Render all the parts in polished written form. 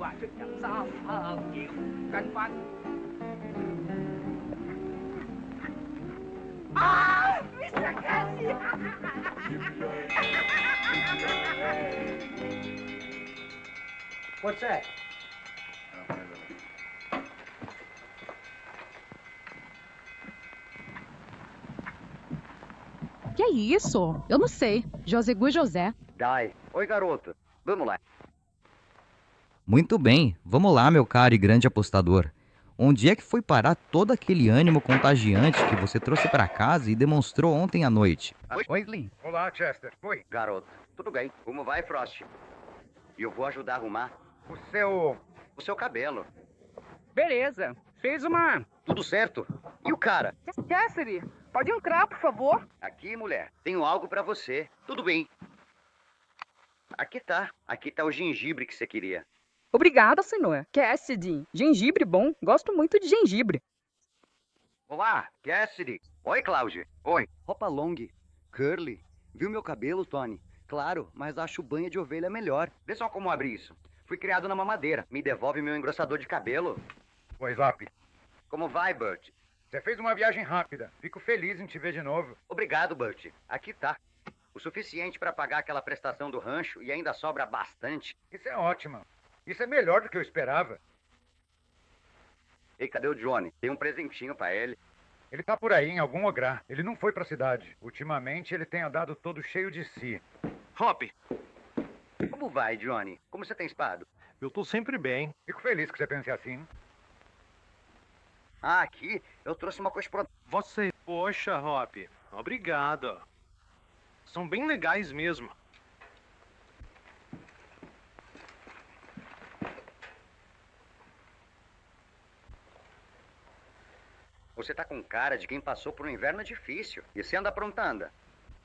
và sức nhận sao chịu canh phanh. Mr. Cassie! What's that? Que é isso? Eu não sei. Josegu José. Dai. Oi, garoto. Vamos lá. Muito bem, vamos lá, meu caro e grande apostador. Onde é que foi parar todo aquele ânimo contagiante que você trouxe para casa e demonstrou ontem à noite? Oi, Glenn. Olá, Chester. Oi. Garoto, tudo bem. Como vai, Frost? E eu vou ajudar a arrumar O seu... o seu cabelo. Beleza, fez uma... Tudo certo? E o cara? Cassidy, pode entrar, por favor? Aqui, mulher. Tenho algo pra você. Tudo bem. Aqui tá. Aqui tá o gengibre que você queria. Obrigada, senhor. Cassidy, gengibre bom. Gosto muito de gengibre. Olá, Cassidy. Oi, Cláudia. Oi. Roupa long. Curly. Viu meu cabelo, Tony? Claro, mas acho banha de ovelha melhor. Vê só como abri isso. Fui criado na mamadeira. Me devolve meu engrossador de cabelo. Oi, Zap. Como vai, Bert? Você fez uma viagem rápida. Fico feliz em te ver de novo. Obrigado, Bert. Aqui tá. O suficiente para pagar aquela prestação do rancho e ainda sobra bastante. Isso é ótimo. Isso é melhor do que eu esperava. Ei, cadê o Johnny? Tem um presentinho pra ele. Ele tá por aí, em algum lugar. Ele não foi pra cidade. Ultimamente, ele tem andado todo cheio de si. Hop, Como vai, Johnny? Como você tem espado? eu tô sempre bem. Fico feliz que você pense assim. Ah, aqui eu trouxe uma coisa pra... Você... Poxa, Hop, obrigado. São bem legais mesmo. Você tá com cara de quem passou por um inverno difícil. E você anda aprontando.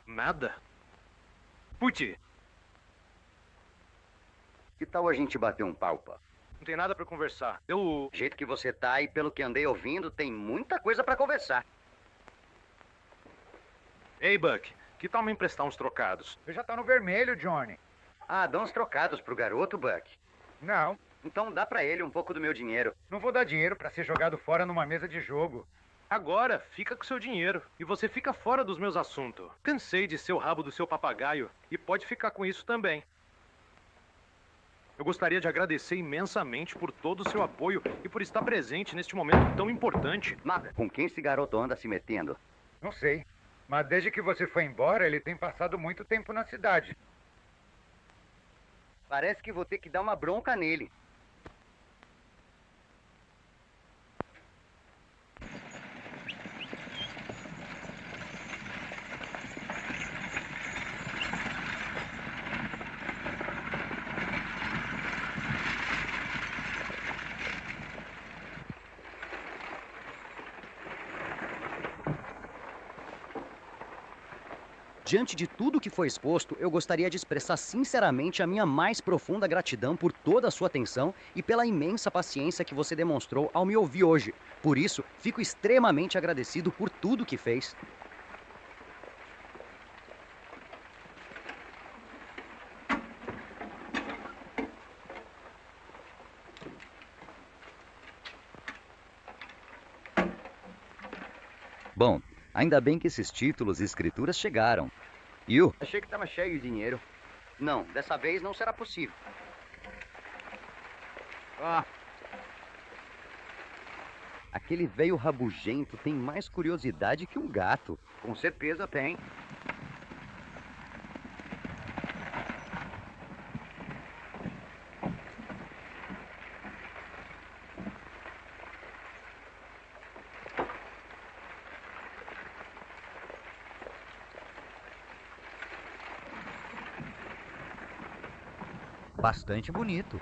Nada? Putz, Que tal a gente bater um pau, pá? não tem nada pra conversar. Eu... Do jeito que você tá e pelo que andei ouvindo, tem muita coisa pra conversar. Ei, Buck, que tal me emprestar uns trocados? Você já tá no vermelho, Johnny. Ah, dá uns trocados pro garoto, Buck. Não, Então dá pra ele um pouco do meu dinheiro. não vou dar dinheiro pra ser jogado fora numa mesa de jogo. Agora, fica com seu dinheiro. E você fica fora dos meus assuntos. Cansei de ser o rabo do seu papagaio e pode ficar com isso também. Eu gostaria de agradecer imensamente por todo o seu apoio e por estar presente neste momento tão importante. Mas com quem esse garoto anda se metendo? Não sei. Mas desde que você foi embora, ele tem passado muito tempo na cidade. Parece que vou ter que dar uma bronca nele. Diante de tudo que foi exposto, eu gostaria de expressar sinceramente a minha mais profunda gratidão por toda a sua atenção e pela imensa paciência que você demonstrou ao me ouvir hoje. Por isso, fico extremamente agradecido por tudo que fez. Bom, ainda bem que esses títulos e escrituras chegaram. Achei que estava cheio de dinheiro. Não, dessa vez não será possível. Aquele velho rabugento tem mais curiosidade que um gato. Com certeza tem. Bastante bonito.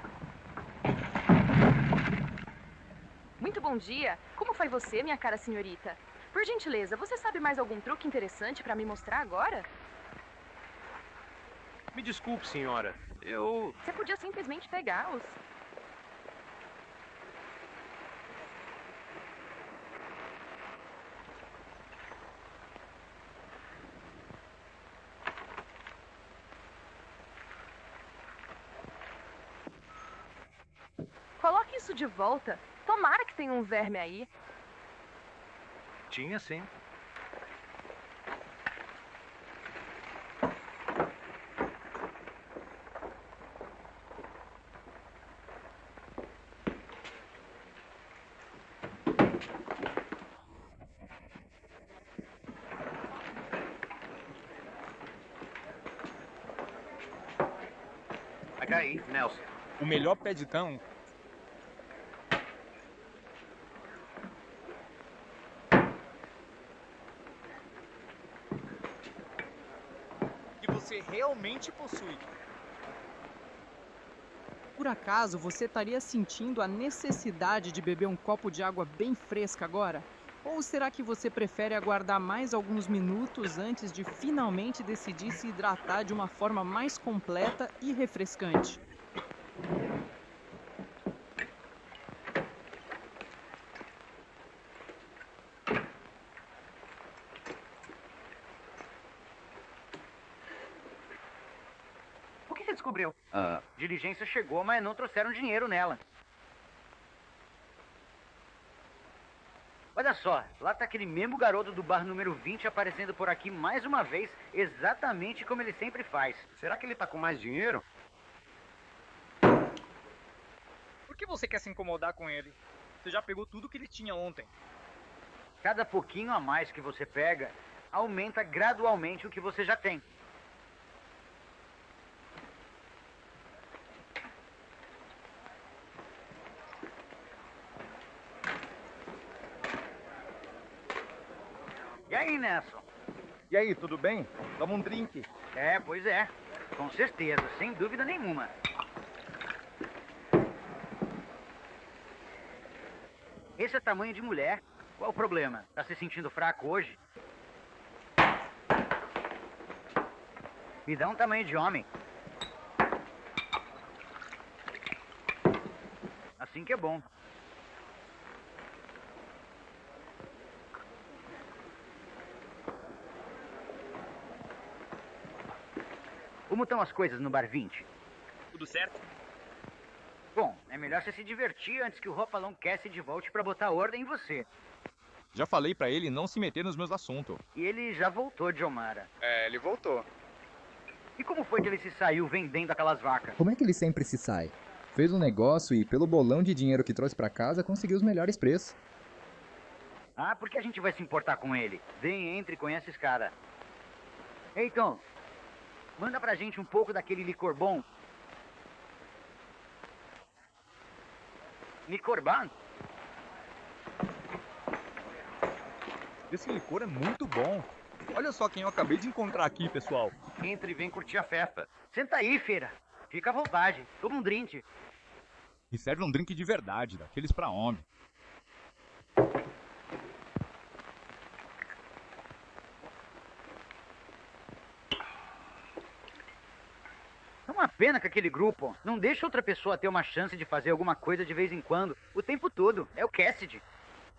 Muito bom dia. Como foi você, minha cara senhorita? Por gentileza, você sabe mais algum truque interessante pra me mostrar agora? Me desculpe, senhora. Você podia simplesmente pegá-los. Pegue isso de volta. Tomara que tenha um verme aí. Tinha sim. Aí, Nelson. O melhor pé de cão. Que você realmente possui. Por acaso você estaria sentindo a necessidade de beber um copo de água bem fresca agora? Ou será que você prefere aguardar mais alguns minutos antes de finalmente decidir se hidratar de uma forma mais completa e refrescante? O que você descobriu? Diligência chegou, mas não trouxeram dinheiro nela. Olha só, lá tá aquele mesmo garoto do bar número 20 aparecendo por aqui mais uma vez, exatamente como ele sempre faz. Será que ele tá com mais dinheiro? Por que você quer se incomodar com ele? Você já pegou tudo que ele tinha ontem. Cada pouquinho a mais que você pega, aumenta gradualmente o que você já tem. E aí, Nelson? E aí, tudo bem? Toma um drink. É, pois é. Com certeza, sem dúvida nenhuma. Esse é tamanho de mulher. Qual o problema? Tá se sentindo fraco hoje? Me dá um tamanho de homem. Assim que é bom. Como estão as coisas no Bar 20? Tudo certo? Bom, é melhor você se divertir antes que o Hopalong Cassidy volte pra botar ordem em você. Já falei pra ele não se meter nos meus assuntos. E ele já voltou de Omara. É, ele voltou. E como foi que ele se saiu vendendo aquelas vacas? Como é que ele sempre se sai? Fez um negócio e, pelo bolão de dinheiro que trouxe pra casa, conseguiu os melhores preços. Ah, por que a gente vai se importar com ele? Vem, entre e conhece esse cara. Ei, Tom, manda pra gente um pouco daquele licor bom. Licor bom? Esse licor é muito bom. Olha só quem eu acabei de encontrar aqui, pessoal. Entre e vem curtir a festa. Senta aí, feira. Fica à vontade. Toma um drink. E serve um drink de verdade, daqueles pra homem. É uma pena que aquele grupo não deixa outra pessoa ter uma chance de fazer alguma coisa de vez em quando, o tempo todo. É o Cassidy.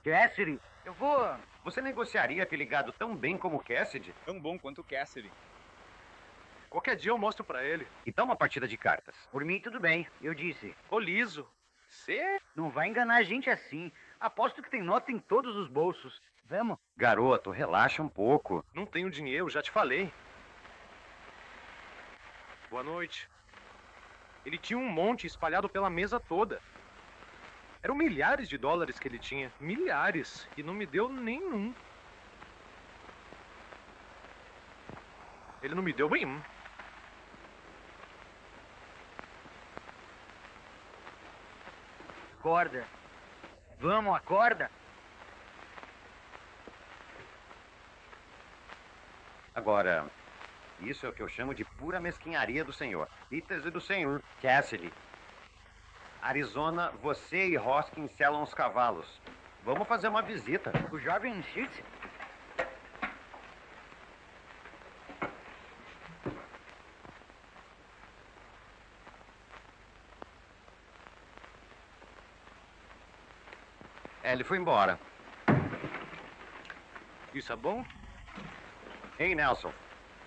Cassidy, eu vou... Você negociaria ter ligado tão bem como o Cassidy? Tão bom quanto o Cassidy. Qualquer dia eu mostro pra ele. E dá uma partida de cartas. Por mim, tudo bem. Eu disse. Ô, Liso, você... Não vai enganar a gente assim. Aposto que tem nota em todos os bolsos. Vamos? Garoto, relaxa um pouco. Não tenho dinheiro, já te falei. Boa noite. Ele tinha um monte espalhado pela mesa toda. Eram milhares de dólares que ele tinha. Milhares. E não me deu nenhum. Ele não me deu nenhum. Acorda. Vamos, acorda. Agora, isso é o que eu chamo de pura mesquinharia do senhor. Peters e do senhor Cassidy. Arizona, você e Hoskins selam os cavalos. Vamos fazer uma visita. O jovem Sheets? É, ele foi embora. Isso é bom? Ei, Nelson.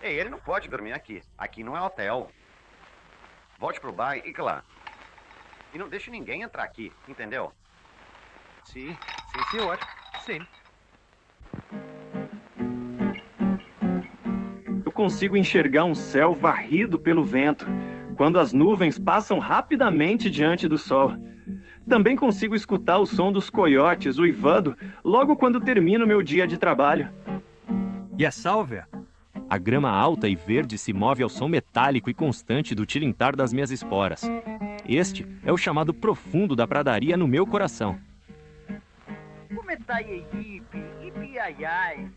Ei, ele não pode dormir aqui. Aqui não é hotel. Volte pro bar e lá. E não deixe ninguém entrar aqui, entendeu? Sim, senhor. Sim. Eu consigo enxergar um céu varrido pelo vento, quando as nuvens passam rapidamente diante do sol. Também consigo escutar o som dos coiotes uivando logo quando termino meu dia de trabalho. E a sálvia? A grama alta e verde se move ao som metálico e constante do tilintar das minhas esporas. Este é o chamado profundo da pradaria no meu coração. Ipi-ai-ai.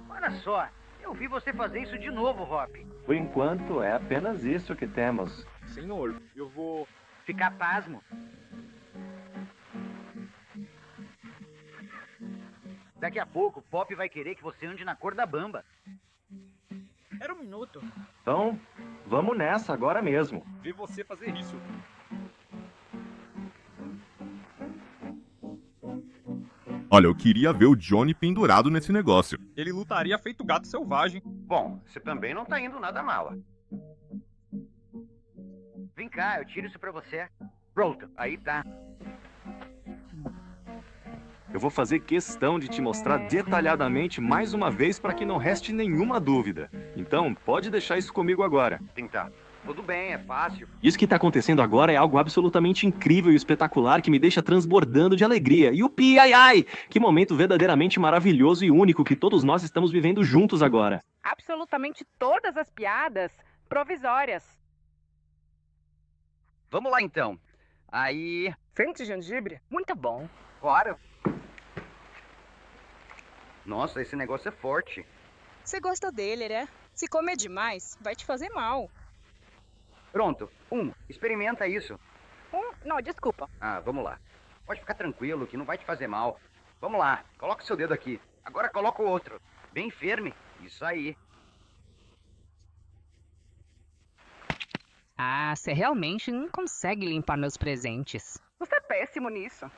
Olha só, eu vi você fazer isso de novo, Hop. Por enquanto, é apenas isso que temos. Senhor, eu vou... Ficar pasmo. Daqui a pouco, o Pop vai querer que você ande na cor da bamba. Era um minuto. Então, vamos nessa agora mesmo. Ver você fazer isso. Olha, eu queria ver o Johnny pendurado nesse negócio. Ele lutaria feito gato selvagem. Bom, você também não tá indo nada mal. Vem cá, eu tiro isso pra você. Pronto, aí tá. Eu vou fazer questão de te mostrar detalhadamente mais uma vez para que não reste nenhuma dúvida. Então, pode deixar isso comigo agora. Tentar. Tudo bem, é fácil. Isso que está acontecendo agora é algo absolutamente incrível e espetacular que me deixa transbordando de alegria. E o pi-ai-ai! Que momento verdadeiramente maravilhoso e único que todos nós estamos vivendo juntos agora. Absolutamente todas as piadas provisórias. Vamos lá, então. Aí... Sente gengibre? Muito bom. Claro. Nossa, esse negócio é forte. Você gosta dele, né? Se comer demais, vai te fazer mal. Pronto. Experimenta isso. Não, desculpa. Ah, vamos lá. Pode ficar tranquilo, que não vai te fazer mal. Vamos lá, coloca o seu dedo aqui. Agora coloca o outro. Bem firme. Isso aí. Ah, você realmente não consegue limpar meus presentes. Você é péssimo nisso.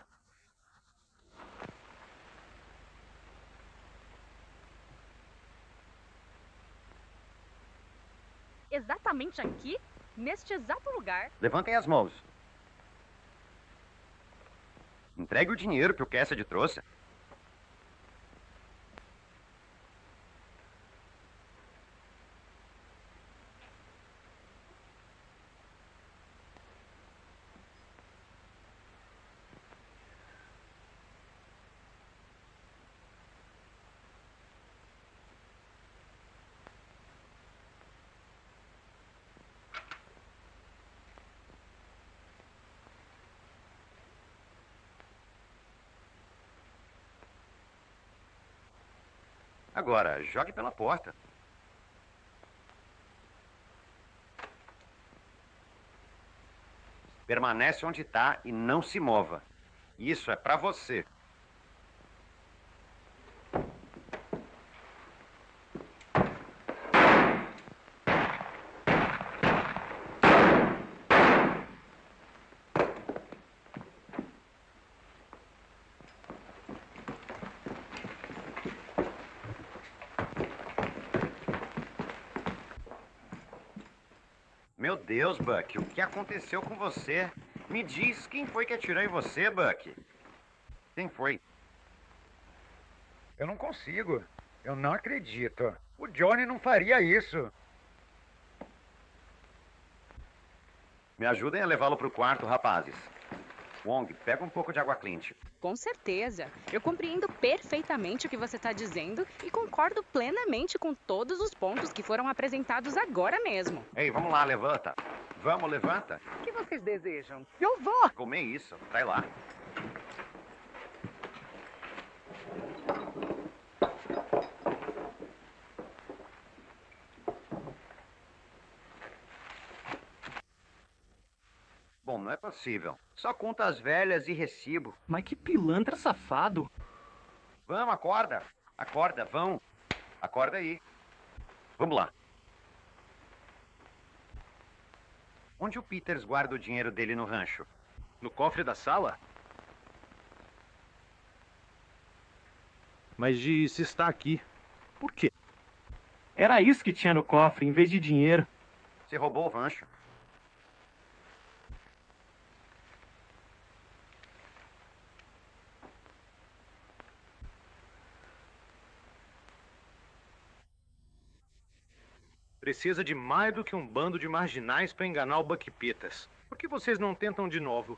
Exatamente aqui? Neste exato lugar? Levantem as mãos. Entregue o dinheiro que o Cassidy trouxe. Agora, jogue pela porta. Permanece onde está e não se mova. Isso é pra você. Meu Deus, Buck, o que aconteceu com você? Me diz, quem foi que atirou em você, Buck? Quem foi? Eu não consigo. Eu não acredito. O Johnny não faria isso. Me ajudem a levá-lo pro quarto, rapazes. Wong, pega um pouco de água quente. Com certeza. Eu compreendo perfeitamente o que você está dizendo e concordo plenamente com todos os pontos que foram apresentados agora mesmo. Ei, vamos lá, levanta. Vamos, levanta. O que vocês desejam? Eu vou! Comer isso, vai lá. Bom, não é possível. Só contas velhas e recibo. Mas que pilantra safado. Vamos, acorda. Acorda, vão. Acorda aí. Vamos lá. Onde o Peters guarda o dinheiro dele no rancho? No cofre da sala? Mas se está aqui, por quê? Era isso que tinha no cofre, em vez de dinheiro. Você roubou o rancho. precisa de mais do que um bando de marginais para enganar o Buck Peters. Por que vocês não tentam de novo?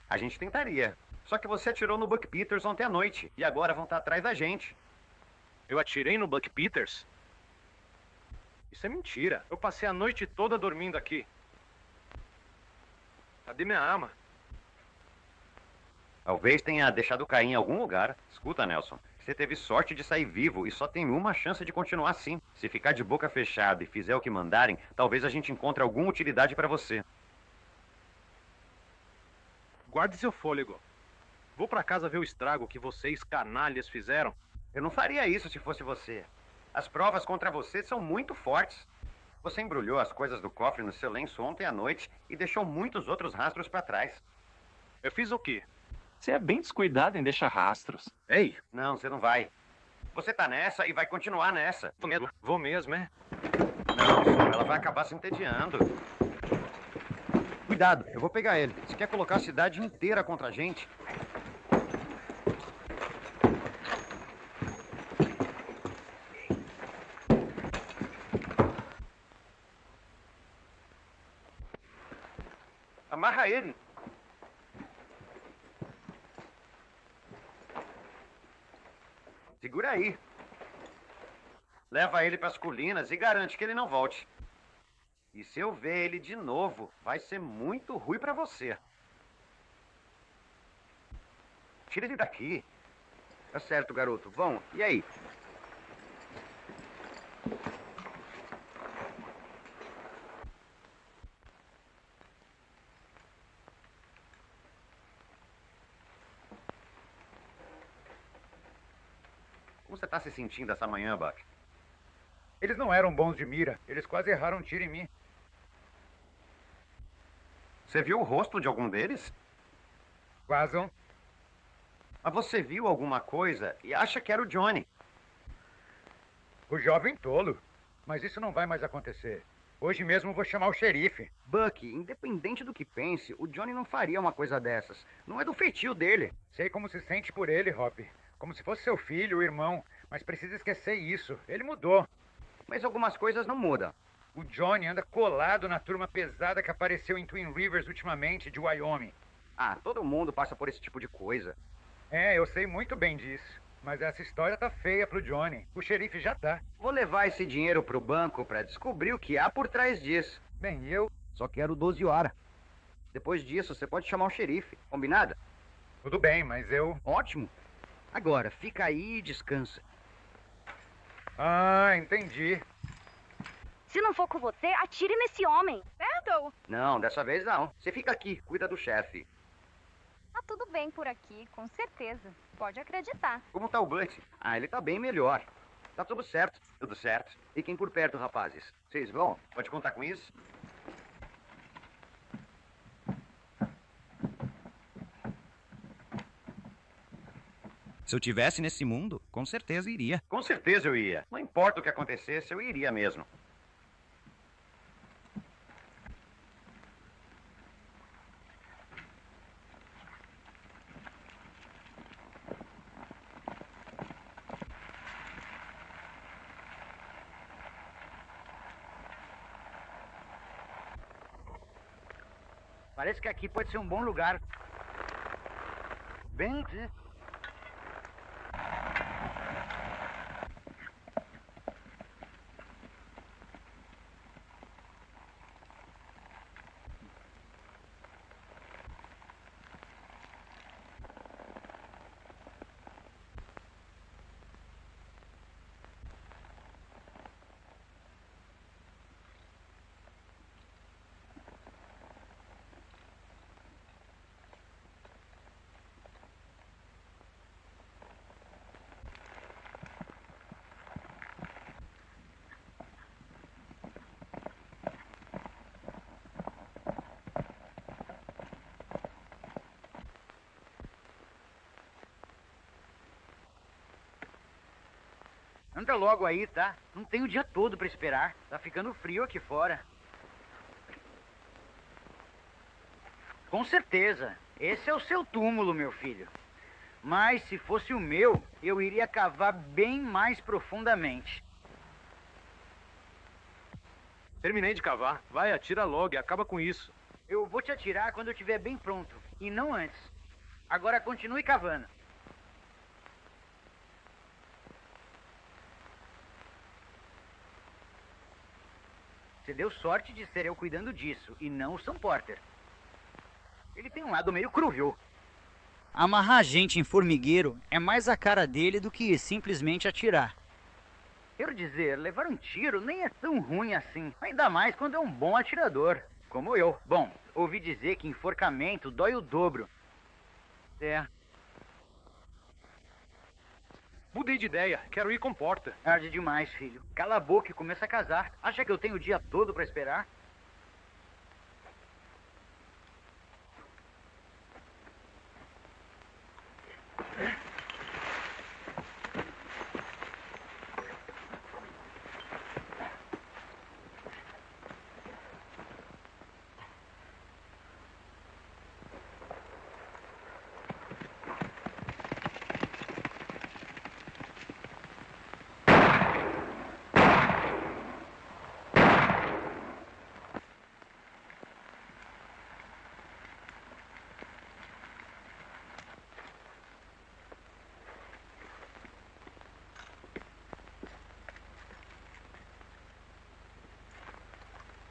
A gente tentaria. Só que você atirou no Buck Peters ontem à noite. E agora vão estar atrás da gente. Eu atirei no Buck Peters? Isso é mentira. Eu passei a noite toda dormindo aqui. Cadê minha arma? Talvez tenha deixado cair em algum lugar. Escuta, Nelson. Você teve sorte de sair vivo e só tem uma chance de continuar assim. Se ficar de boca fechada e fizer o que mandarem, talvez a gente encontre alguma utilidade para você. Guarde seu fôlego. Vou pra casa ver o estrago que vocês, canalhas, fizeram. Eu não faria isso se fosse você. As provas contra você são muito fortes. Você embrulhou as coisas do cofre no seu lenço ontem à noite e deixou muitos outros rastros para trás. Eu fiz o quê? Você é bem descuidado em deixar rastros. Ei! Não, você não vai. Você tá nessa e vai continuar nessa. Vou mesmo, é? Não, só, ela vai acabar se entediando. Cuidado, eu vou pegar ele. Você quer colocar a cidade inteira contra a gente? Amarra ele. Segura aí. Leva ele para as colinas e garante que ele não volte. E se eu ver ele de novo, vai ser muito ruim para você. Tira ele daqui. Tá certo, garoto. Bom, e aí? Como você tá se sentindo essa manhã, Buck? Eles não eram bons de mira. Eles quase erraram um tiro em mim. Você viu o rosto de algum deles? Quase. Mas você viu alguma coisa e acha que era o Johnny. O jovem tolo. Mas isso não vai mais acontecer. Hoje mesmo vou chamar o xerife. Buck, independente do que pense, o Johnny não faria uma coisa dessas. Não é do feitio dele. Sei como se sente por ele, Hop. Como se fosse seu filho, o irmão. Mas precisa esquecer isso. Ele mudou. Mas algumas coisas não mudam. O Johnny anda colado na turma pesada que apareceu em Twin Rivers ultimamente, de Wyoming. Ah, todo mundo passa por esse tipo de coisa. É, eu sei muito bem disso. Mas essa história tá feia pro Johnny. O xerife já tá. Vou levar esse dinheiro pro banco pra descobrir o que há por trás disso. Bem, eu só quero 12 horas. Depois disso, você pode chamar o xerife. Combinado? Tudo bem, mas eu... Ótimo. Agora, fica aí e descansa. Ah, entendi. Se não for com você, atire nesse homem. Randall! Não, dessa vez não. Você fica aqui, cuida do chefe. Tá tudo bem por aqui, com certeza. Pode acreditar. Como tá o Butt? Ah, ele tá bem melhor. Tá tudo certo. Tudo certo. Fiquem por perto, rapazes. Vocês vão? Pode contar com isso? Se eu tivesse nesse mundo, com certeza iria. Com certeza eu ia. Não importa o que acontecesse, eu iria mesmo. Parece que aqui pode ser um bom lugar. Bem, né? Anda logo aí, tá? Não tem o dia todo pra esperar. Tá ficando frio aqui fora. Com certeza. Esse é o seu túmulo, meu filho. Mas se fosse o meu, eu iria cavar bem mais profundamente. Terminei de cavar. Vai, atira logo e acaba com isso. Eu vou te atirar quando eu estiver bem pronto, e não antes. Agora continue cavando. Você deu sorte de ser eu cuidando disso, e não o Sam Porter. Ele tem um lado meio cru, viu? Amarrar gente em formigueiro é mais a cara dele do que simplesmente atirar. Quero dizer, levar um tiro nem é tão ruim assim. Ainda mais quando é um bom atirador, como eu. Bom, ouvi dizer que enforcamento dói o dobro. É. Mudei de ideia. Quero ir com porta. Tarde demais, filho. Cala a boca e começa a casar. Acha que eu tenho o dia todo pra esperar?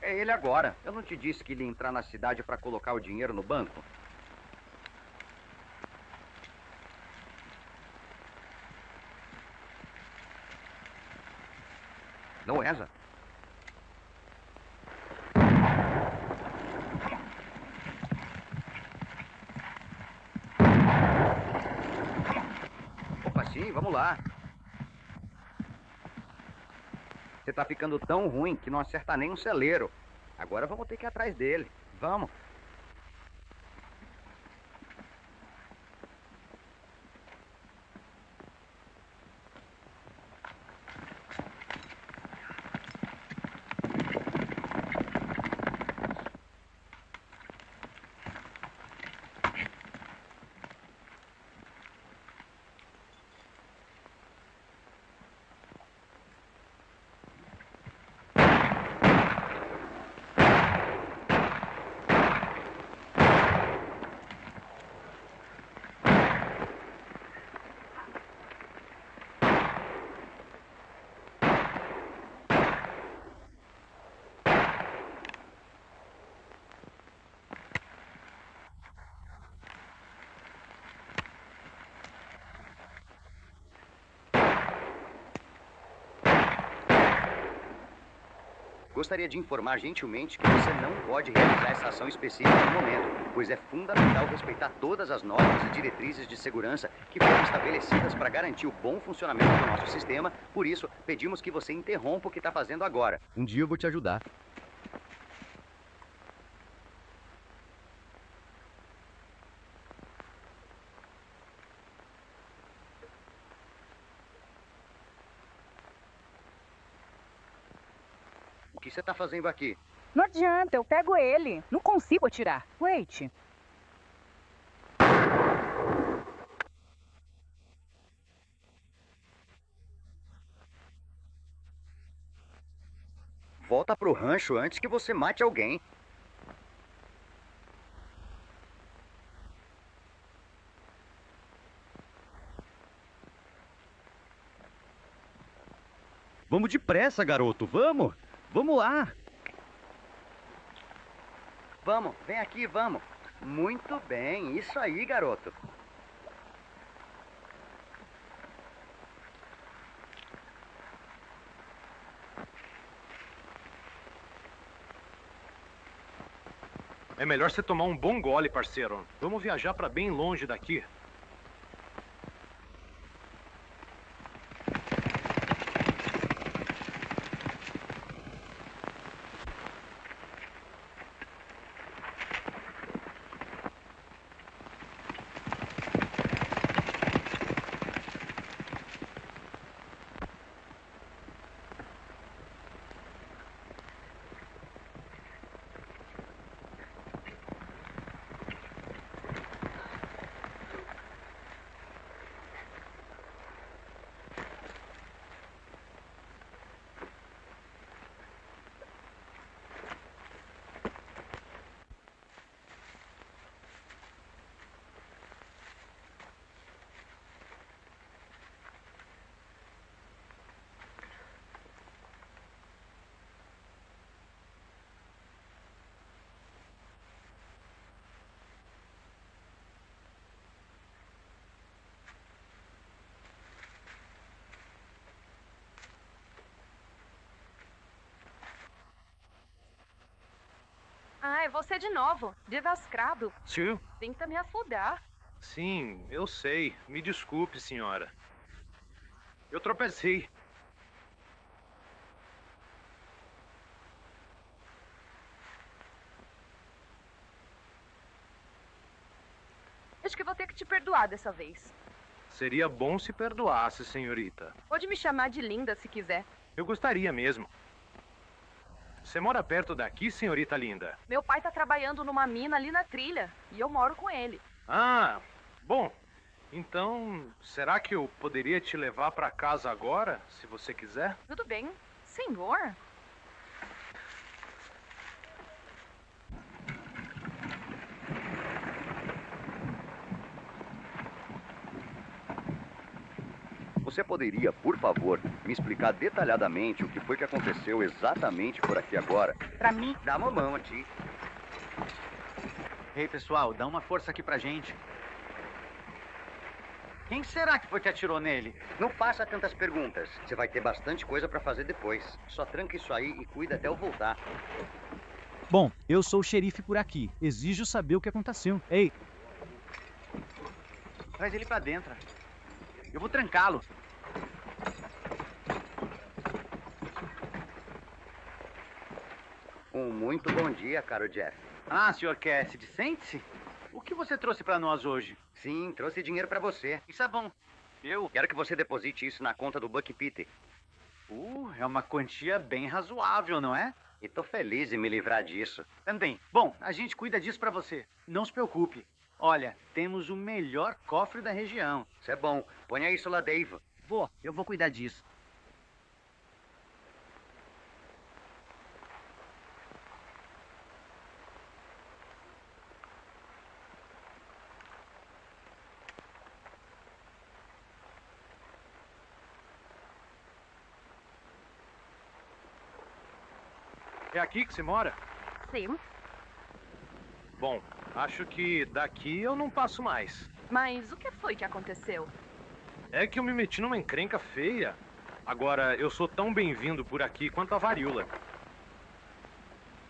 É ele agora. Eu não te disse que ele ia entrar na cidade para colocar o dinheiro no banco? Não é, Zé? Opa, sim, vamos lá. Você tá ficando tão ruim que não acerta nem um celeiro. Agora vamos ter que ir atrás dele. Vamos. Gostaria de informar gentilmente que você não pode realizar essa ação específica no momento, pois é fundamental respeitar todas as normas e diretrizes de segurança que foram estabelecidas para garantir o bom funcionamento do nosso sistema. Por isso, pedimos que você interrompa o que está fazendo agora. Um dia eu vou te ajudar. O que você está fazendo aqui? Não adianta, eu pego ele. Não consigo atirar. Wait. Volta pro rancho antes que você mate alguém. Vamos depressa, garoto, vamos! Vamos lá! Vamos, vem aqui, vamos. Muito bem, isso aí, garoto. É melhor você tomar um bom gole, parceiro. Vamos viajar pra bem longe daqui. é você de novo. Devascrado. Sim. Tenta me afundar. Sim, eu sei. Me desculpe, senhora. Eu tropecei. Acho que vou ter que te perdoar dessa vez. Seria bom se perdoasse, senhorita. Pode me chamar de linda se quiser. Eu gostaria mesmo. Você mora perto daqui, senhorita linda? Meu pai tá trabalhando numa mina ali na trilha e eu moro com ele. Ah, bom. Então, será que eu poderia te levar para casa agora, se você quiser? Tudo bem, senhor. Você poderia, por favor, me explicar detalhadamente o que foi que aconteceu exatamente por aqui agora? Pra mim. Dá uma mão, Ti. Ei, pessoal, dá uma força aqui pra gente. Quem será que foi que atirou nele? Não faça tantas perguntas. Você vai ter bastante coisa pra fazer depois. Só tranca isso aí e cuida até eu voltar. Bom, eu sou o xerife por aqui. Exijo saber o que aconteceu. Ei! Traz ele pra dentro. Eu vou trancá-lo. Muito bom dia, caro Jeff. Ah, Sr. Cassidy, sente-se. O que você trouxe pra nós hoje? Sim, trouxe dinheiro pra você. Isso é bom. Eu quero que você deposite isso na conta do Buck Peter. É uma quantia bem razoável, não é? E tô feliz em me livrar disso. Também. Bom, a gente cuida disso pra você. Não se preocupe. Olha, temos o melhor cofre da região. Isso é bom. Ponha isso lá, Dave. Eu vou cuidar disso. É aqui que você mora? Sim. Bom, acho que daqui eu não passo mais. Mas o que foi que aconteceu? É que eu me meti numa encrenca feia. Agora, eu sou tão bem-vindo por aqui quanto a varíola.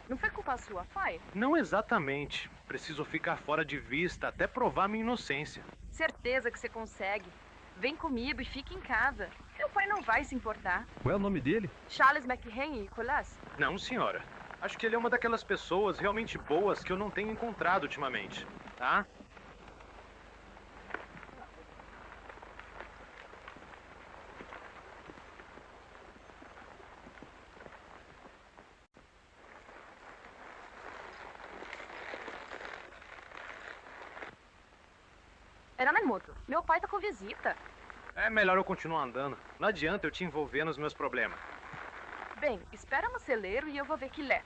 Não foi culpa sua, pai? Não exatamente. Preciso ficar fora de vista até provar minha inocência. Certeza que você consegue. Vem comigo e fique em casa. Seu pai não vai se importar. Qual é o nome dele? Charles McHenry, Colas? Não, senhora. Acho que ele é uma daquelas pessoas realmente boas que eu não tenho encontrado ultimamente, tá? Era na moto. Meu pai tá com visita. É melhor eu continuar andando. Não adianta eu te envolver nos meus problemas. Bem, espera no celeiro e eu vou ver que lé.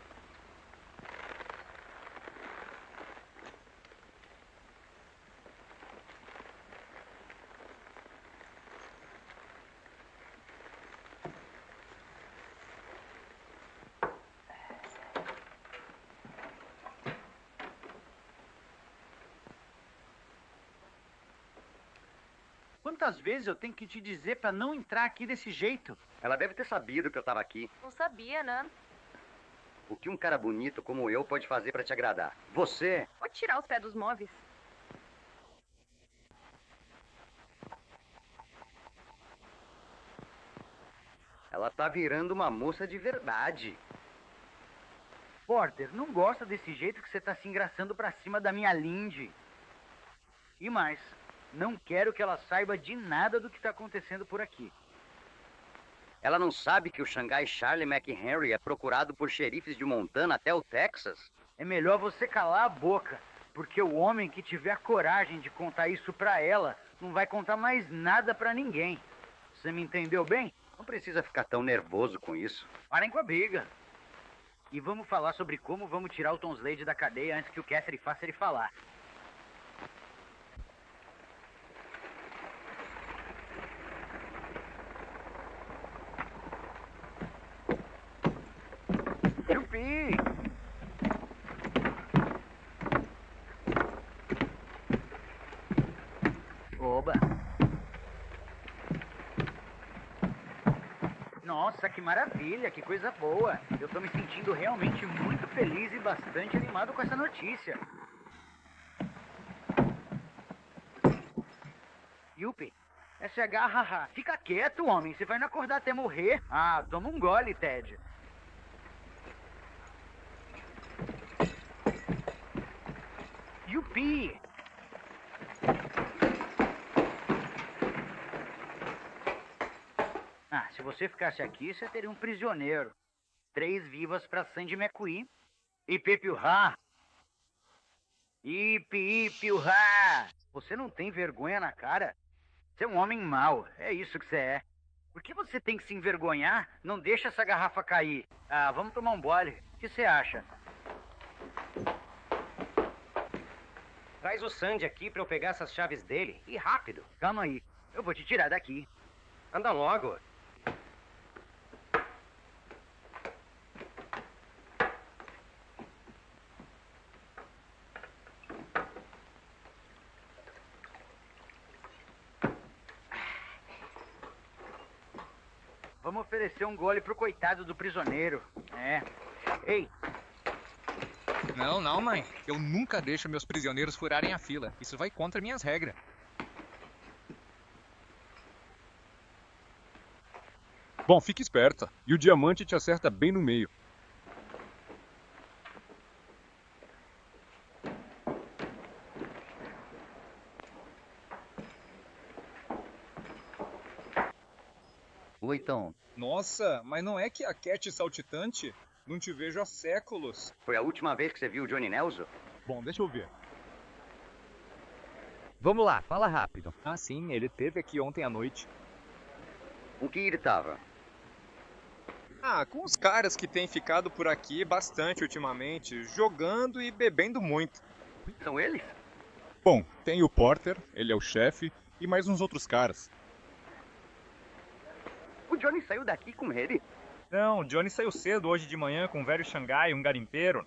Quantas vezes eu tenho que te dizer pra não entrar aqui desse jeito? Ela deve ter sabido que eu tava aqui. Não sabia, né? O que um cara bonito como eu pode fazer pra te agradar? Você... Pode tirar os pés dos móveis. Ela tá virando uma moça de verdade. Porter, não gosta desse jeito que você tá se engraçando pra cima da minha Lindy. E mais, não quero que ela saiba de nada do que tá acontecendo por aqui. Ela não sabe que o Xangai Charlie McHenry é procurado por xerifes de Montana até o Texas? É melhor você calar a boca, porque o homem que tiver a coragem de contar isso pra ela não vai contar mais nada pra ninguém. Você me entendeu bem? Não precisa ficar tão nervoso com isso. Parem com a briga. E vamos falar sobre como vamos tirar o Tom Slade da cadeia antes que o Cassidy faça ele falar. Yupi! Oba! Nossa, Nossa, que maravilha, que coisa boa. Eu tô me sentindo realmente muito feliz e bastante animado com essa notícia. Yuppie, SH, haha. Fica quieto, homem. Você vai não acordar até morrer. Ah, toma um gole, Ted. Yuppie! Ah, se você ficasse aqui, você teria um prisioneiro. 3 vivas pra Sandy McQueen. Ipipiuhá! Ipipiuhá! Você não tem vergonha na cara? Você é um homem mau, é isso que você é. Por que você tem que se envergonhar? Não deixa essa garrafa cair. Ah, vamos tomar um gole. O que você acha? Traz o Sandy aqui pra eu pegar essas chaves dele. E rápido. Calma aí, eu vou te tirar daqui. Anda logo. Vamos oferecer um gole pro coitado do prisioneiro. É. Ei, Não, não, mãe. Eu nunca deixo meus prisioneiros furarem a fila. Isso vai contra minhas regras. Bom, fique esperta. E o diamante te acerta bem no meio. Oi, Tom. Nossa, mas não é que a Cat saltitante? Não te vejo há séculos. Foi a última vez que você viu o Johnny Nelson? Bom, deixa eu ver. Vamos lá, fala rápido. Ah, sim, ele esteve aqui ontem à noite. Com que ele tava? Ah, com os caras que têm ficado por aqui bastante ultimamente, jogando e bebendo muito. São eles? Bom, tem o Porter, ele é o chefe, e mais uns outros caras. O Johnny saiu daqui com ele? Não, o Johnny saiu cedo hoje de manhã com o velho Xangai, um garimpeiro.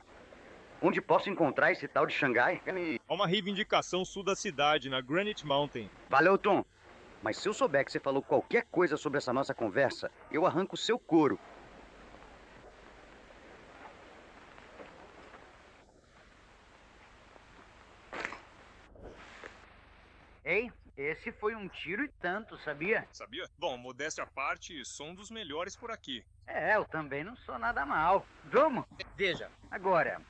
Onde posso encontrar esse tal de Xangai? Há uma reivindicação sul da cidade, na Granite Mountain. Valeu, Tom. Mas se eu souber que você falou qualquer coisa sobre essa nossa conversa, eu arranco o seu couro. ei, esse foi um tiro e tanto, sabia? Sabia? Bom, modéstia à parte, sou um dos melhores por aqui. É, eu também não sou nada mal. Vamos? Veja. Agora.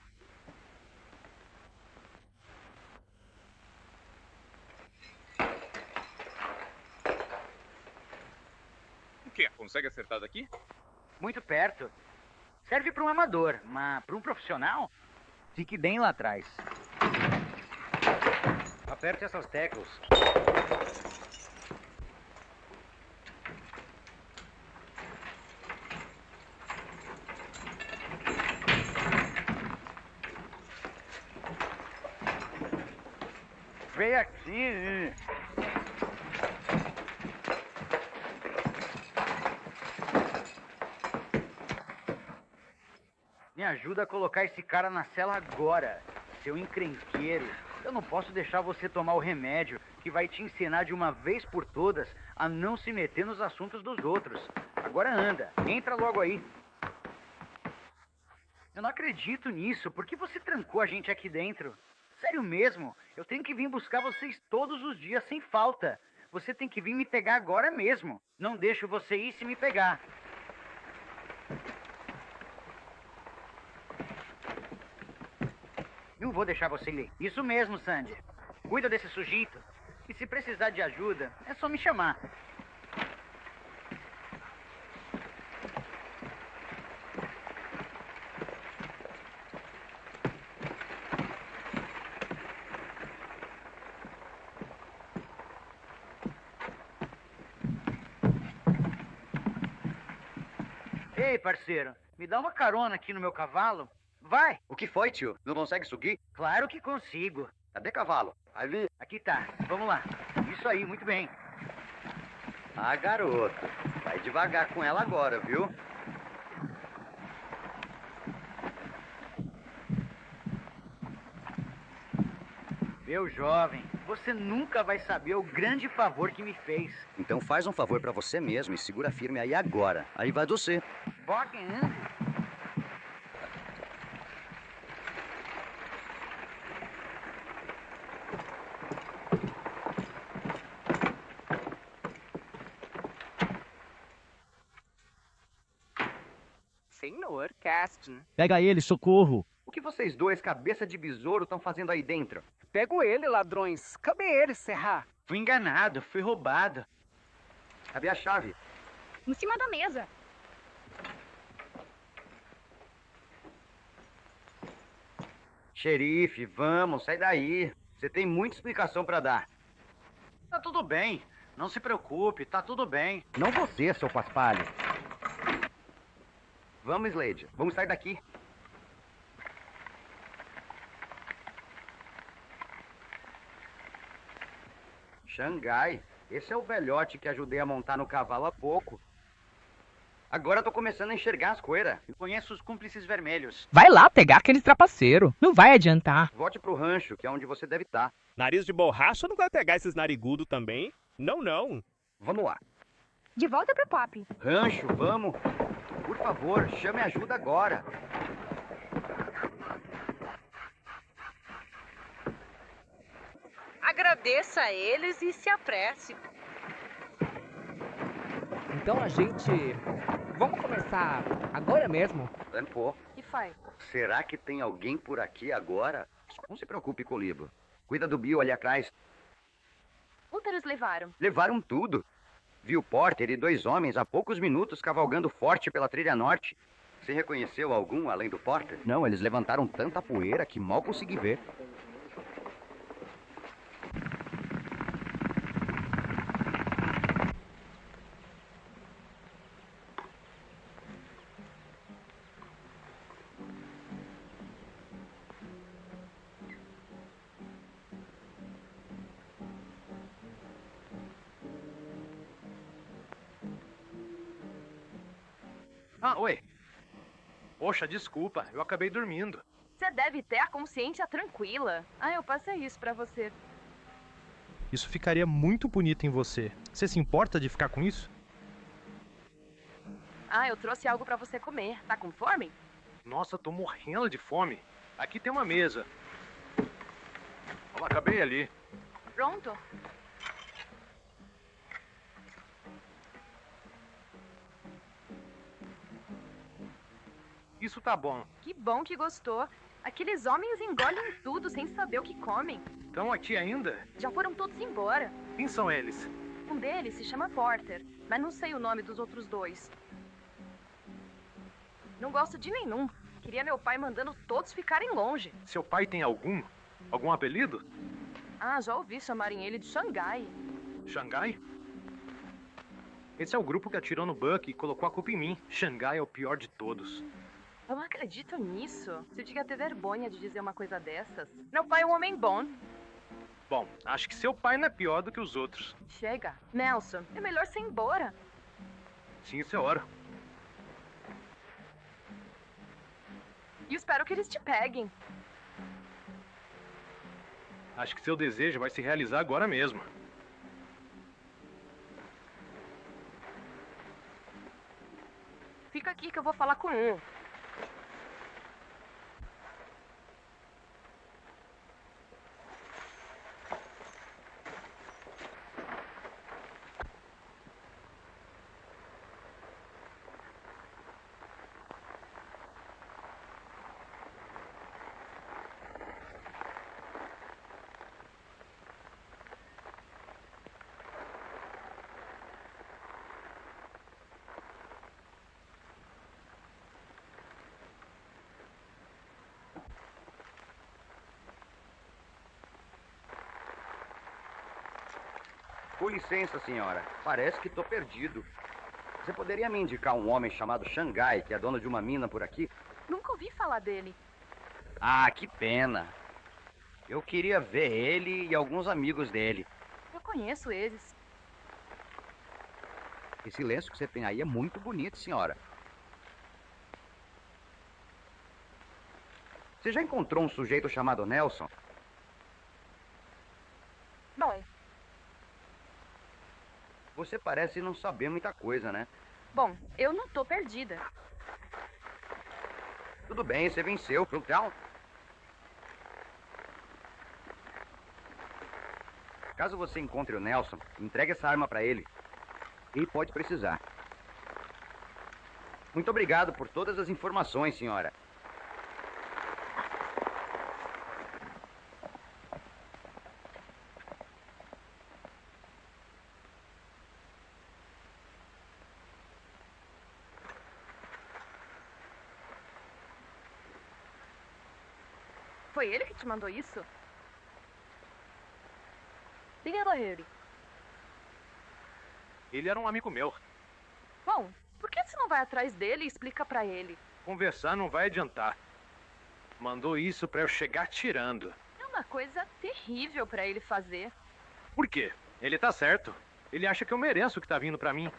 O quê? Consegue acertar daqui? Muito perto. Serve para um amador, mas para um profissional, fique bem lá atrás. Aperte essas teclas. Vem aqui. Me ajuda a colocar esse cara na cela agora, seu encrenqueiro. Eu não posso deixar você tomar o remédio que vai te ensinar de uma vez por todas a não se meter nos assuntos dos outros. Agora anda, entra logo aí. Eu não acredito nisso. Por que você trancou a gente aqui dentro? Sério mesmo, eu tenho que vir buscar vocês todos os dias sem falta. Você tem que vir me pegar agora mesmo. Não deixo você ir se me pegar. Não vou deixar você ler. Isso mesmo, Sandy. Cuida desse sujeito. E se precisar de ajuda, é só me chamar. Ei, parceiro, me dá uma carona aqui no meu cavalo? Vai! O que foi, tio? Não consegue subir? Claro que consigo. Cadê cavalo? Ali. Aqui tá. Vamos lá. Isso aí, muito bem. Ah, garoto. Vai devagar com ela agora, viu? Meu jovem, Você nunca vai saber o grande favor que me fez. Então faz um favor pra você mesmo e segura firme aí agora. Aí vai você. Boquem. Senhor Caston. Pega ele, socorro! O que vocês dois, cabeça de besouro, estão fazendo aí dentro? Pego ele, ladrões. Cadê ele, Serra? Fui enganado, fui roubado. Cadê a chave? Em cima da mesa. Xerife, vamos, sai daí. Você tem muita explicação pra dar. Tá tudo bem. Não se preocupe, tá tudo bem. Não você, seu paspalho. Vamos, Slade. Vamos sair daqui. Xangai. Esse é o velhote que ajudei a montar no cavalo há pouco. Agora tô começando a enxergar as coisas. Eu conheço os cúmplices vermelhos. Vai lá pegar aquele trapaceiro. Não vai adiantar. Volte pro rancho, que é onde você deve estar. Nariz de borracha não vai pegar esses narigudos também? Não, não. Vamos lá. De volta pro Pop. Rancho, vamos. Por favor, chame ajuda agora. Agradeça a eles e se apresse. Então a gente... Vamos começar agora mesmo. Pô, Que foi? será que tem alguém por aqui agora? Não se preocupe, Colibo. Cuida do Bill ali atrás. Onde eles levaram? Levaram tudo. Viu Porter e 2 homens há poucos minutos cavalgando forte pela trilha norte. Você reconheceu algum além do Porter? Não, eles levantaram tanta poeira que mal consegui ver. Ah, oi. Poxa, desculpa, eu acabei dormindo. Você deve ter a consciência tranquila. Ah, eu passei isso pra você. Isso ficaria muito bonito em você. Você se importa de ficar com isso? Ah, eu trouxe algo pra você comer. Tá com fome? Nossa, tô morrendo de fome. Aqui tem uma mesa. Olha, acabei ali. Pronto? Isso tá bom. Que bom que gostou. Aqueles homens engolem tudo sem saber o que comem. Estão aqui ainda? Já foram todos embora. Quem são eles? Um deles se chama Porter, mas não sei o nome dos outros 2. Não gosto de nenhum. Queria meu pai mandando todos ficarem longe. Seu pai tem algum? Algum apelido? Ah, já ouvi chamarem ele de Xangai. Xangai? Esse é o grupo que atirou no Buck e colocou a culpa em mim. Xangai é o pior de todos. Eu não acredito nisso. Você devia ter vergonha de dizer uma coisa dessas. Meu pai é um homem bom. Bom, acho que seu pai não é pior do que os outros. Chega. Nelson, é melhor você ir embora. Sim, isso é hora. E espero que eles te peguem. Acho que seu desejo vai se realizar agora mesmo. Fica aqui que eu vou falar com um. Com licença, senhora. Parece que tô perdido. Você poderia me indicar um homem chamado Xangai, que é dono de uma mina por aqui? Nunca ouvi falar dele. Ah, que pena. Eu queria ver ele e alguns amigos dele. Eu conheço eles. Esse lenço que você tem aí é muito bonito, senhora. Você já encontrou um sujeito chamado Nelson? Você parece não saber muita coisa, né? Bom, eu não tô perdida. Tudo bem, você venceu, então. Caso você encontre o Nelson, entregue essa arma pra ele. E pode precisar. Muito obrigado por todas as informações, senhora. Foi ele que te mandou isso? Dígalo, Harry. Ele era um amigo meu. Bom, por que você não vai atrás dele e explica pra ele? Conversar não vai adiantar. Mandou isso pra eu chegar tirando. É uma coisa terrível pra ele fazer. Por quê? Ele tá certo. Ele acha que eu mereço o que tá vindo pra mim.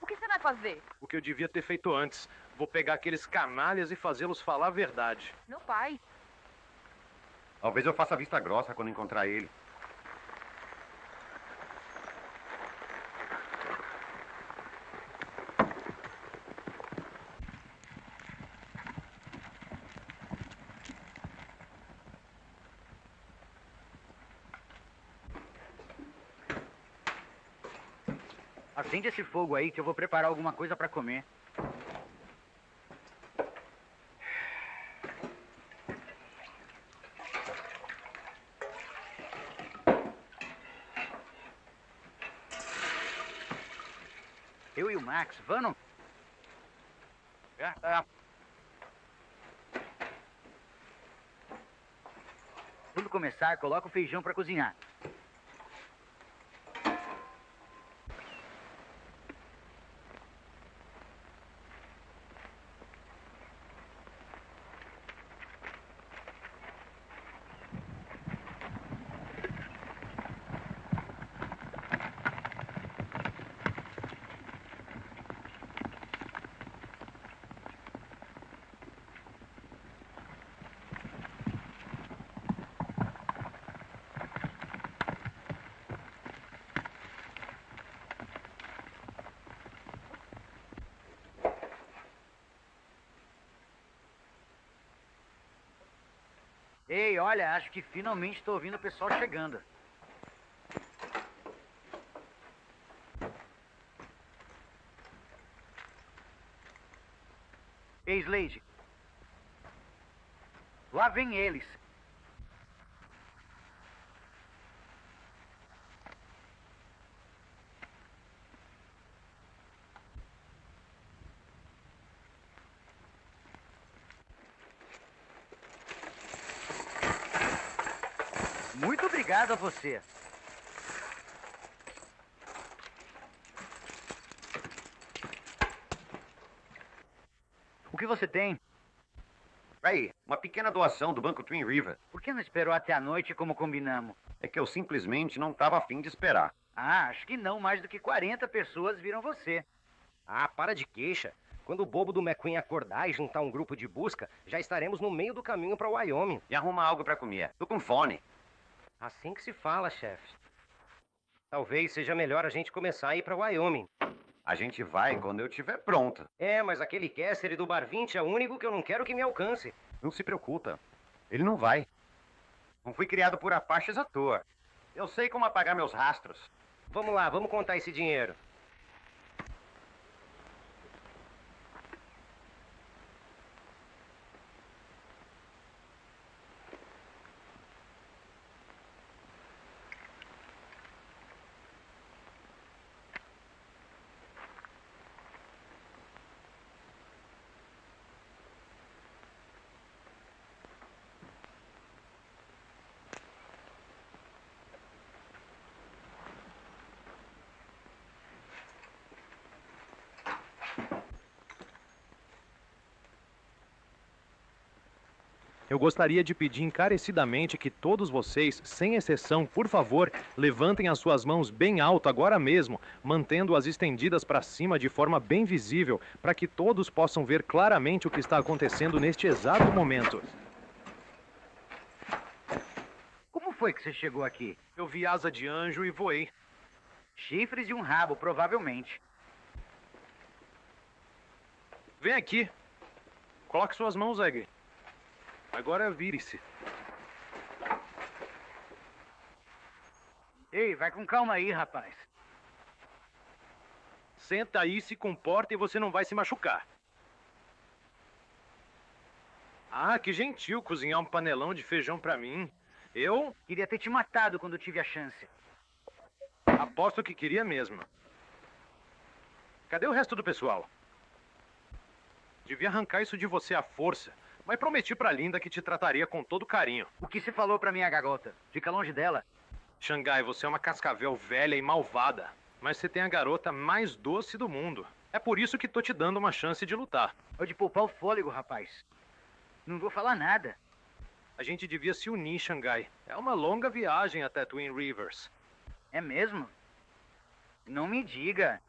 O que você vai fazer? O que eu devia ter feito antes. Vou pegar aqueles canalhas e fazê-los falar a verdade. Meu pai. Talvez eu faça vista grossa quando encontrar ele. Acende esse fogo aí que eu vou preparar alguma coisa pra comer. Eu e o Max, vamos? Quando começar, coloca o feijão pra cozinhar. Ei, olha, acho que finalmente estou ouvindo o pessoal chegando. Ei, Slade. Lá vem eles. Muito obrigado a você. O que você tem? Aí, uma pequena doação do Banco Twin River. Por que não esperou até a noite como combinamos? É que eu simplesmente não estava afim de esperar. Ah, acho que não. Mais do que 40 pessoas viram você. Ah, para de queixa. Quando o bobo do McQueen acordar e juntar um grupo de busca, já estaremos no meio do caminho para Wyoming. E arruma algo para comer. Tô com fome. Assim que se fala, chefe. Talvez seja melhor a gente começar a ir para Wyoming. A gente vai quando eu estiver pronto. É, mas aquele Cassidy do Bar 20 é o único que eu não quero que me alcance. Não se preocupa. Ele não vai. Não fui criado por Apaches à toa. Eu sei como apagar meus rastros. Vamos lá, vamos contar esse dinheiro. Eu gostaria de pedir encarecidamente que todos vocês, sem exceção, por favor, levantem as suas mãos bem alto agora mesmo, mantendo-as estendidas para cima de forma bem visível, para que todos possam ver claramente o que está acontecendo neste exato momento. Como foi que você chegou aqui? Eu vi asa de anjo e voei. Chifres e um rabo, provavelmente. Vem aqui. Coloque suas mãos, Egg. Agora vire-se. Ei, vai com calma aí, rapaz. Senta aí, se comporta e você não vai se machucar. Ah, que gentil cozinhar um panelão de feijão pra mim. Eu queria ter te matado quando tive a chance. Aposto que queria mesmo. Cadê o resto do pessoal? Devia arrancar isso de você à força. Mas prometi pra Linda que te trataria com todo carinho. O que você falou pra minha garota? Fica longe dela. Xangai, você é uma cascavel velha e malvada. Mas você tem a garota mais doce do mundo. É por isso que tô te dando uma chance de lutar. É de poupar o fôlego, rapaz. Não vou falar nada. A gente devia se unir, Xangai. É uma longa viagem até Twin Rivers. É mesmo? Não me diga.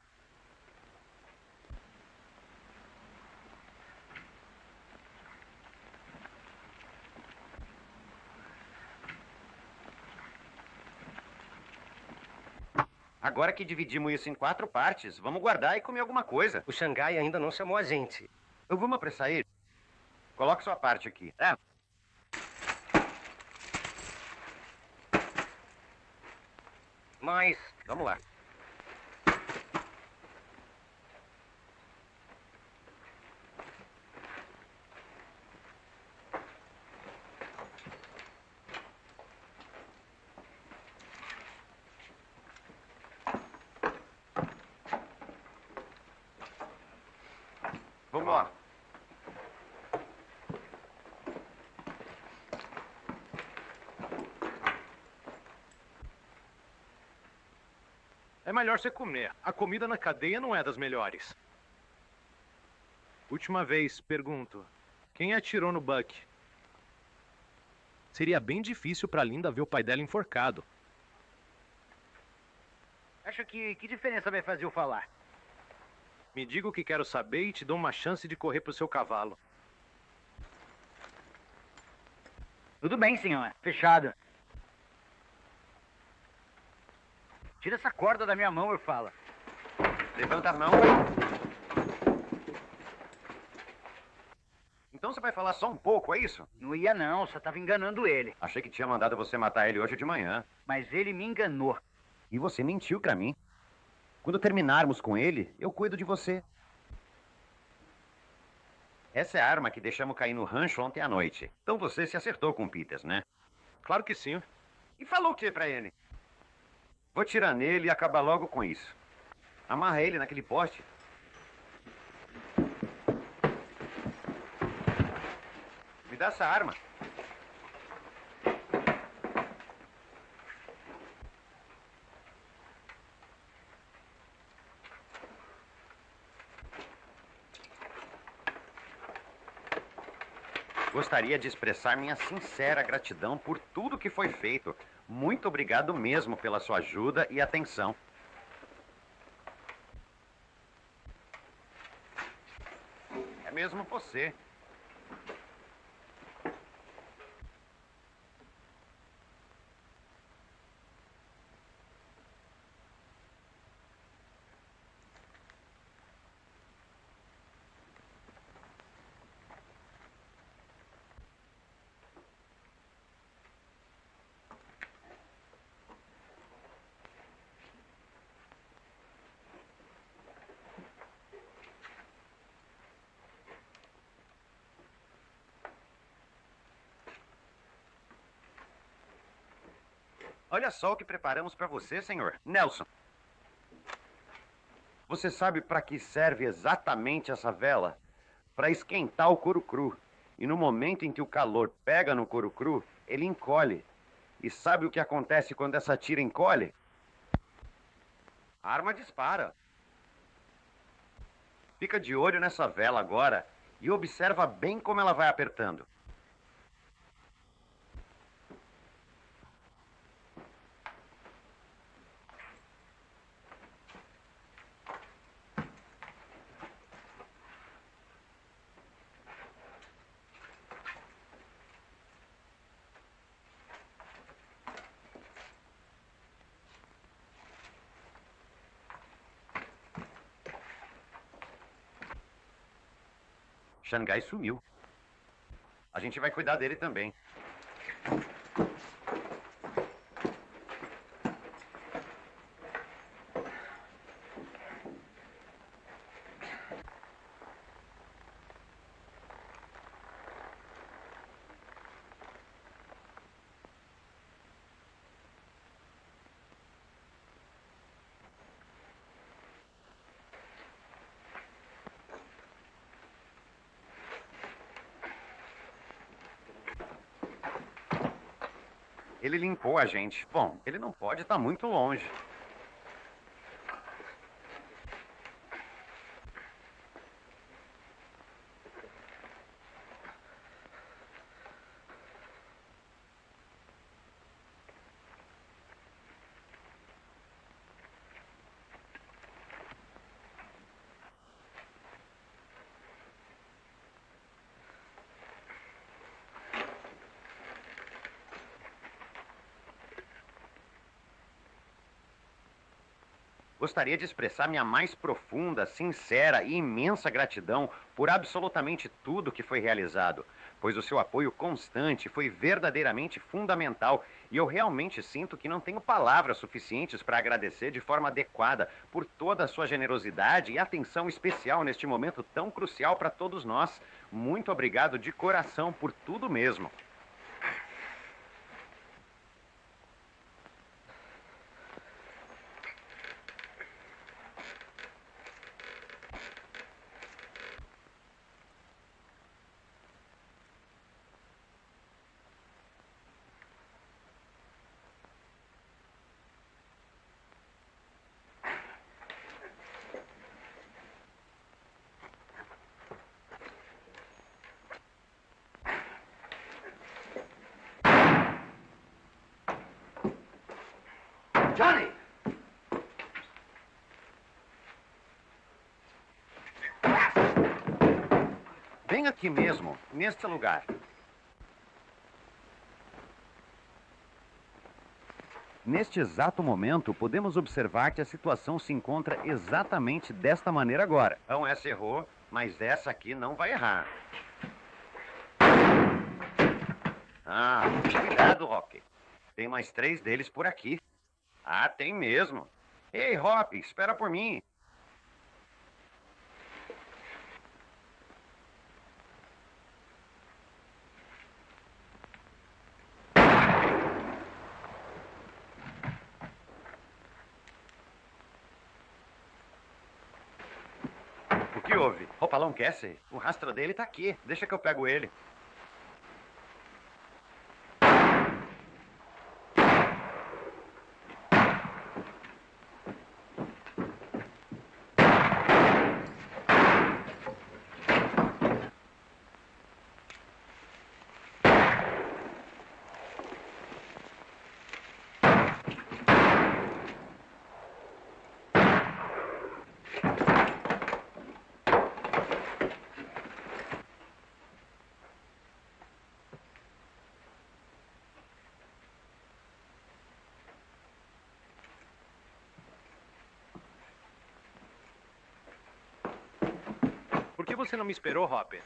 Agora que dividimos isso em 4 partes, vamos guardar e comer alguma coisa. O Xangai ainda não chamou a gente. Eu vou me apressar ele. Coloque sua parte aqui. Mas, vamos lá. Vamos lá. É melhor você comer. A comida na cadeia não é das melhores. Última vez, pergunto. Quem atirou no Buck? Seria bem difícil pra Linda ver o pai dela enforcado. Acho que diferença vai fazer eu falar? Me diga o que quero saber e te dou uma chance de correr pro seu cavalo. Tudo bem, senhor. Fechado. Tira essa corda da minha mão, eu falo. Levanta a mão. Então você vai falar só um pouco, é isso? Não ia não, só tava enganando ele. Achei que tinha mandado você matar ele hoje de manhã. Mas ele me enganou. E você mentiu pra mim. Quando terminarmos com ele, eu cuido de você. Essa é a arma que deixamos cair no rancho ontem à noite. Então você se acertou com o Peters, né? Claro que sim. E falou o que pra ele? Vou tirar nele e acabar logo com isso. Amarra ele naquele poste. Me dá essa arma. Gostaria de expressar minha sincera gratidão por tudo que foi feito. Muito obrigado mesmo pela sua ajuda e atenção. É mesmo você. Olha só o que preparamos para você, senhor. Nelson. Você sabe para que serve exatamente essa vela? Para esquentar o couro cru. E no momento em que o calor pega no couro cru, ele encolhe. E sabe o que acontece quando essa tira encolhe? A arma dispara. Fica de olho nessa vela agora e observa bem como ela vai apertando. Xangai sumiu. A gente vai cuidar dele também. Ele limpou a gente. Bom, ele não pode estar muito longe. Gostaria de expressar minha mais profunda, sincera e imensa gratidão por absolutamente tudo que foi realizado, pois o seu apoio constante foi verdadeiramente fundamental e eu realmente sinto que não tenho palavras suficientes para agradecer de forma adequada por toda a sua generosidade e atenção especial neste momento tão crucial para todos nós. Muito obrigado de coração por tudo mesmo. Johnny! Bem aqui mesmo, neste lugar. Neste exato momento, podemos observar que a situação se encontra exatamente desta maneira agora. Então essa errou, mas essa aqui não vai errar. Ah, cuidado, Rock. Tem mais 3 deles por aqui. Ah, tem mesmo. Ei, Hop, espera por mim. O que houve? Hopalong Cassie? O rastro dele tá aqui. Deixa que eu pego ele. Por que você não me esperou, Hopper?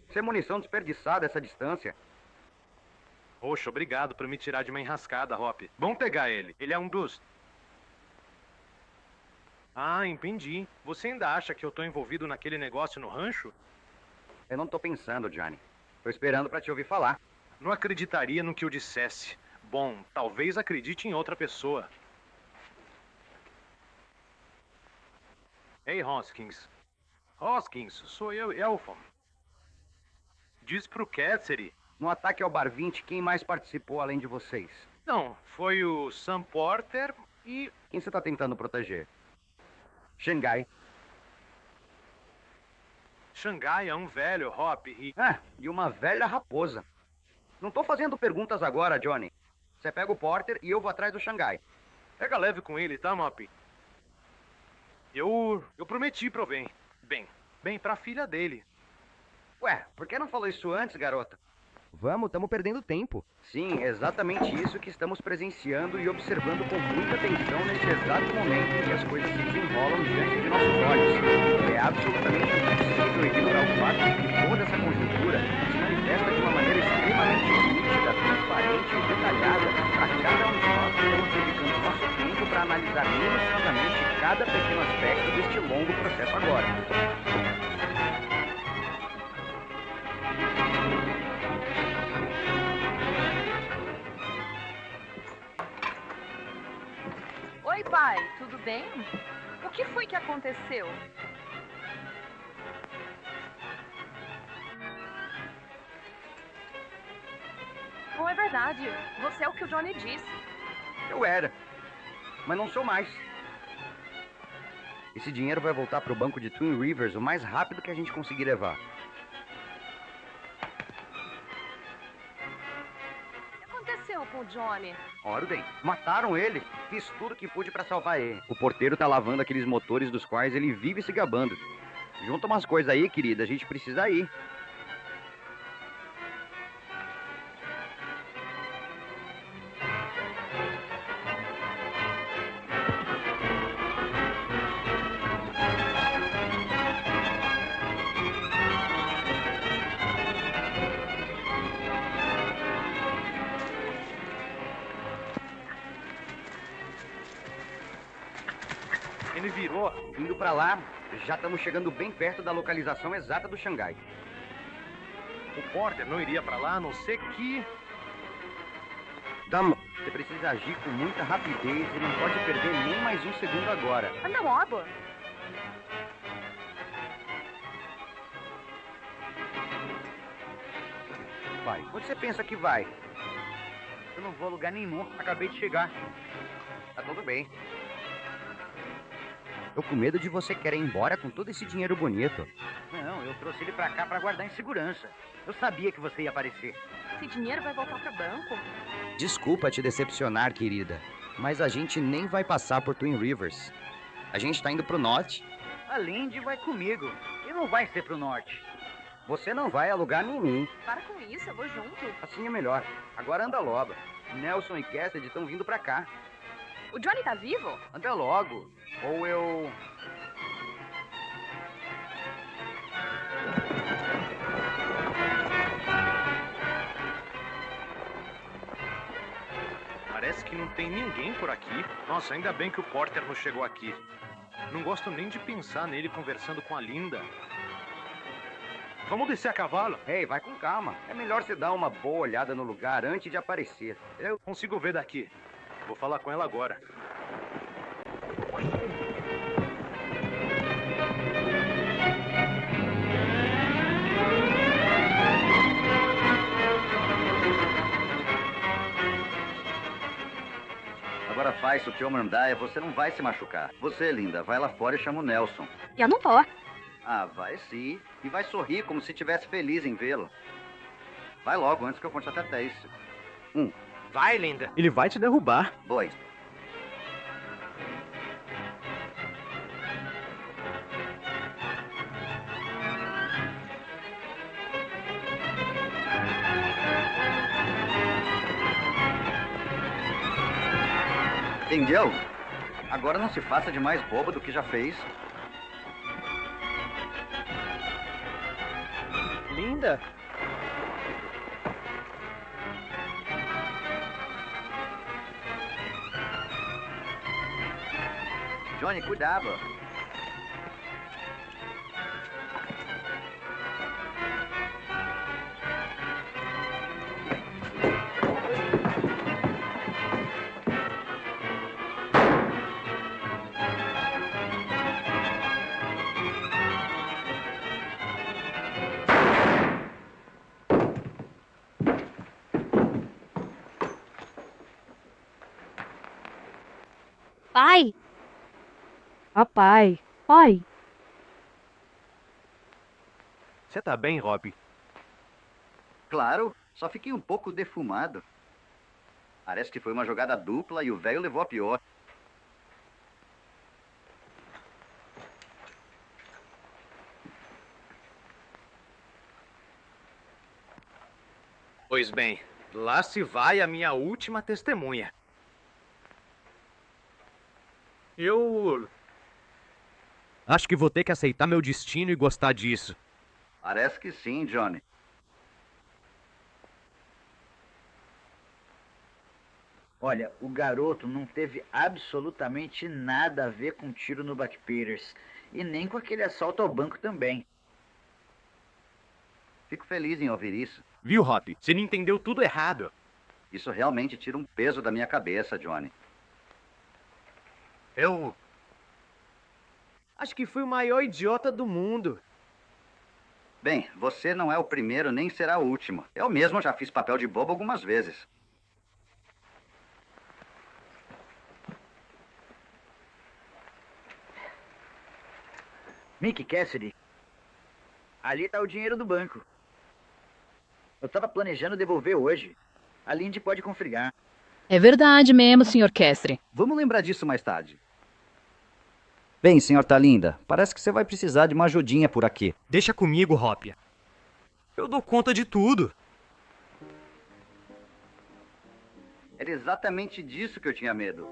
Isso é munição desperdiçada essa distância. Poxa, obrigado por me tirar de uma enrascada, Hop. Vamos pegar ele. Ele é um dos... Ah, entendi. Você ainda acha que eu tô envolvido naquele negócio no rancho? Eu não tô pensando, Johnny. Tô esperando pra te ouvir falar. Não acreditaria no que eu dissesse. Bom, talvez acredite em outra pessoa. Ei, Hoskins. Hoskins, sou eu, Elfon. Diz pro Cassidy. No ataque ao Bar 20, quem mais participou além de vocês? Não, foi o Sam Porter e... Quem você tá tentando proteger? Xangai. Xangai é um velho, Hop, e... e uma velha raposa. Não tô fazendo perguntas agora, Johnny. Você pega o Porter e eu vou atrás do Xangai. Pega leve com ele, tá, Mop? Eu prometi pro Ben. Bem, pra filha dele. Ué, por que não falou isso antes, garota? Vamos, estamos perdendo tempo. Sim, exatamente isso que estamos presenciando e observando com muita atenção neste exato momento em que as coisas se desenrolam diante de nossos olhos. É absolutamente impossível ignorar o fato de que toda essa conjuntura se manifesta de uma maneira extremamente nítida, transparente e detalhada para cada um de nós que estamos dedicando nosso tempo para analisar minuciosamente cada pequeno aspecto deste longo processo agora. Oi, pai, tudo bem? O que foi que aconteceu? Não é verdade. Você é o que o Johnny disse. Eu era, mas não sou mais. Esse dinheiro vai voltar para o banco de Twin Rivers o mais rápido que a gente conseguir levar. O que aconteceu com o Johnny? Ordem. Mataram ele. Fiz tudo que pude para salvar ele. O porteiro tá lavando aqueles motores dos quais ele vive se gabando. Junta umas coisas aí, querida. A gente precisa ir. Ele virou. Indo pra lá, já estamos chegando bem perto da localização exata do Xangai. O Porter não iria pra lá, a não ser que... Você precisa agir com muita rapidez e não pode perder nem mais um segundo agora. Anda logo. Vai. Onde você pensa que vai? Eu não vou a lugar nenhum. Acabei de chegar. Tá tudo bem. Tô com medo de você querer ir embora com todo esse dinheiro bonito. Não, eu trouxe ele pra cá pra guardar em segurança. Eu sabia que você ia aparecer. Esse dinheiro vai voltar pro banco? Desculpa te decepcionar, querida, mas a gente nem vai passar por Twin Rivers. A gente tá indo pro norte. A Lindy vai comigo. E não vai ser pro norte. Você não vai a lugar nenhum. Para com isso, eu vou junto. Assim é melhor. Agora anda logo. Nelson e Cassidy estão vindo pra cá. O Johnny tá vivo? Anda logo. Ou eu... Parece que não tem ninguém por aqui. Nossa, ainda bem que o Porter não chegou aqui. Não gosto nem de pensar nele conversando com a Linda. Vamos descer a cavalo? Ei, vai com calma. É melhor você dar uma boa olhada no lugar antes de aparecer. Eu consigo ver daqui. Vou falar com ela agora. Agora faz o que eu mandar e você não vai se machucar. Você, linda, vai lá fora e chama o Nelson. Eu não vou. Ah, vai sim. E vai sorrir como se estivesse feliz em vê-lo. Vai logo, antes que eu conte até 10. Vai, linda. Ele vai te derrubar. Dois. Entendeu? Agora não se faça de mais boba do que já fez. Linda. Johnny, cuidado. Pai! Papai! Pai! Você tá bem, Rob? Claro, só fiquei um pouco defumado. Parece que foi uma jogada dupla e o velho levou a pior. Pois bem, lá se vai a minha última testemunha. Eu acho que vou ter que aceitar meu destino e gostar disso. Parece que sim, Johnny. Olha, o garoto não teve absolutamente nada a ver com o tiro no Buck Peters. E nem com aquele assalto ao banco também. Fico feliz em ouvir isso. Viu, Hop? Você não entendeu tudo errado. Isso realmente tira um peso da minha cabeça, Johnny. Eu acho que fui o maior idiota do mundo. Bem, você não é o primeiro nem será o último. Eu mesmo já fiz papel de bobo algumas vezes. Mick Cassidy, ali tá o dinheiro do banco. Eu tava planejando devolver hoje. A Lindy pode conferir. É verdade mesmo, Sr. Cassidy. Vamos lembrar disso mais tarde. Bem, Sr. Talinda, parece que você vai precisar de uma ajudinha por aqui. Deixa comigo, Hop. Eu dou conta de tudo. Era exatamente disso que eu tinha medo.